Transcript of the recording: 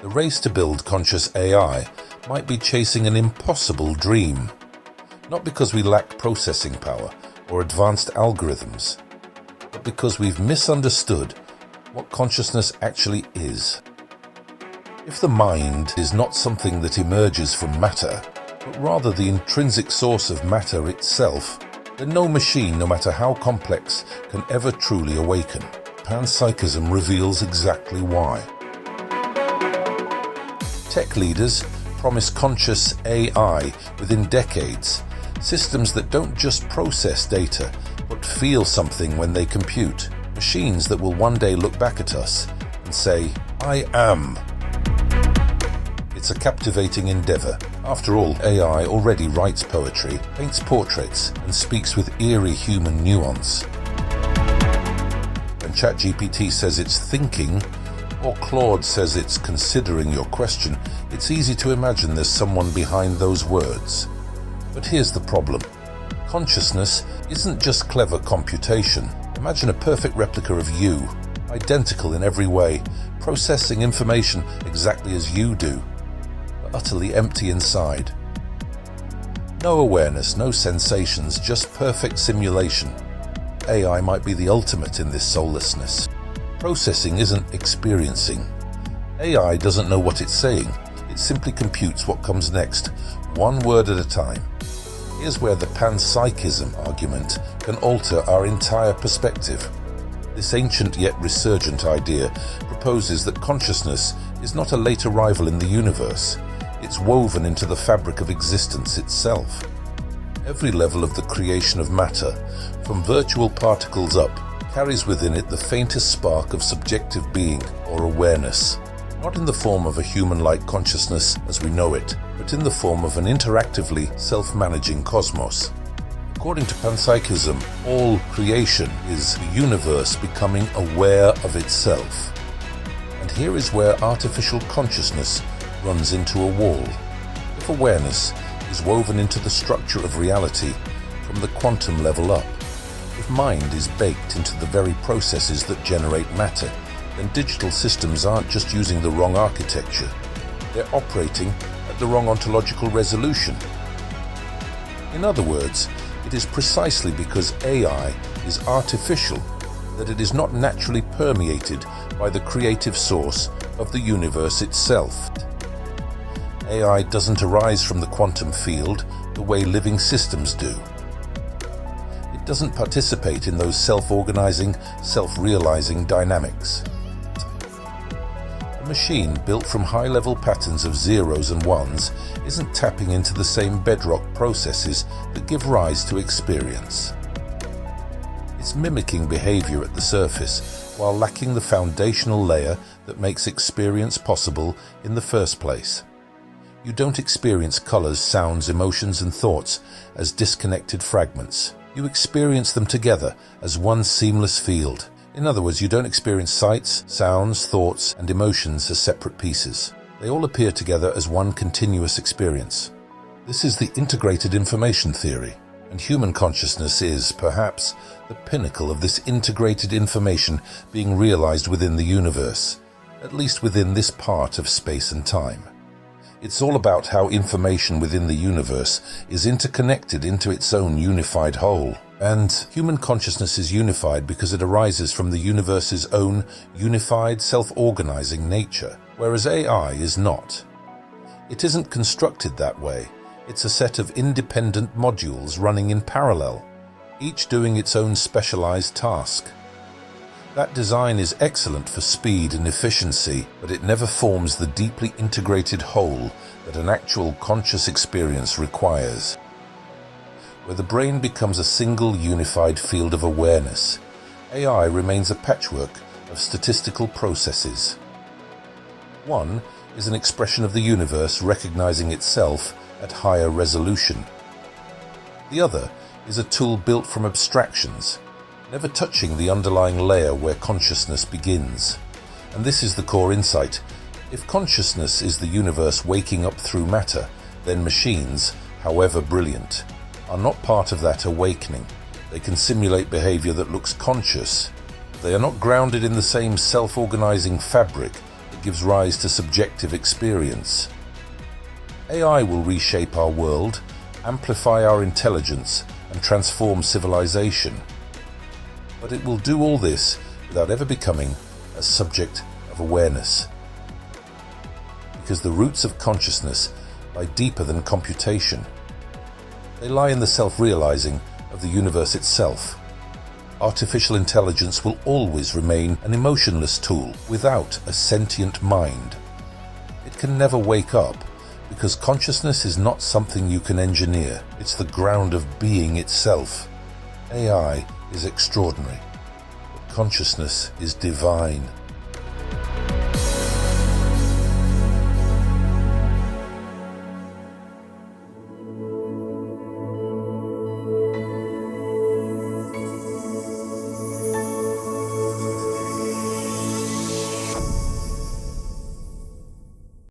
The race to build conscious AI might be chasing an impossible dream. Not because we lack processing power or advanced algorithms, but because we've misunderstood what consciousness actually is. If the mind is not something that emerges from matter, but rather the intrinsic source of matter itself, then no machine, no matter how complex, can ever truly awaken. Panpsychism reveals exactly why. Tech leaders promise conscious AI within decades, systems that don't just process data, but feel something when they compute, machines that will one day look back at us and say, "I am." It's a captivating endeavor. After all, AI already writes poetry, paints portraits, and speaks with eerie human nuance. When ChatGPT says it's thinking, or Claude says it's considering your question, it's easy to imagine there's someone behind those words. But here's the problem. Consciousness isn't just clever computation. Imagine a perfect replica of you, identical in every way, processing information exactly as you do, but utterly empty inside. No awareness, no sensations, just perfect simulation. AI might be the ultimate in this soullessness. Processing isn't experiencing. AI doesn't know what it's saying. It simply computes what comes next, one word at a time. Here's where the panpsychism argument can alter our entire perspective. This ancient yet resurgent idea proposes that consciousness is not a late arrival in the universe. It's woven into the fabric of existence itself. Every level of the creation of matter, from virtual particles up, carries within it the faintest spark of subjective being or awareness, not in the form of a human-like consciousness as we know it, but in the form of an interactively self-managing cosmos. According to panpsychism, all creation is the universe becoming aware of itself. And here is where artificial consciousness runs into a wall. If awareness is woven into the structure of reality from the quantum level up, if mind is baked into the very processes that generate matter, then digital systems aren't just using the wrong architecture, they're operating at the wrong ontological resolution. In other words, it is precisely because AI is artificial that it is not naturally permeated by the creative source of the universe itself. AI doesn't arise from the quantum field the way living systems do. It doesn't participate in those self-organizing, self-realizing dynamics. A machine built from high-level patterns of zeros and ones isn't tapping into the same bedrock processes that give rise to experience. It's mimicking behavior at the surface while lacking the foundational layer that makes experience possible in the first place. You don't experience colors, sounds, emotions, and thoughts as disconnected fragments. You experience them together as one seamless field. In other words, you don't experience sights, sounds, thoughts, and emotions as separate pieces. They all appear together as one continuous experience. This is the integrated information theory, and human consciousness is, perhaps, the pinnacle of this integrated information being realized within the universe, at least within this part of space and time. It's all about how information within the universe is interconnected into its own unified whole. And human consciousness is unified because it arises from the universe's own unified, self-organizing nature, whereas AI is not. It isn't constructed that way. It's a set of independent modules running in parallel, each doing its own specialized task. That design is excellent for speed and efficiency, but it never forms the deeply integrated whole that an actual conscious experience requires. Where the brain becomes a single unified field of awareness, AI remains a patchwork of statistical processes. One is an expression of the universe recognizing itself at higher resolution. The other is a tool built from abstractions, never touching the underlying layer where consciousness begins. And this is the core insight. If consciousness is the universe waking up through matter, then machines, however brilliant, are not part of that awakening. They can simulate behavior that looks conscious. They are not grounded in the same self-organizing fabric that It gives rise to subjective experience. AI will reshape our world, amplify our intelligence, and transform civilization. But it will do all this without ever becoming a subject of awareness. Because the roots of consciousness lie deeper than computation. They lie in the self-realizing of the universe itself. Artificial intelligence will always remain an emotionless tool without a sentient mind. It can never wake up because consciousness is not something you can engineer. It's the ground of being itself. AI is extraordinary, but consciousness is divine.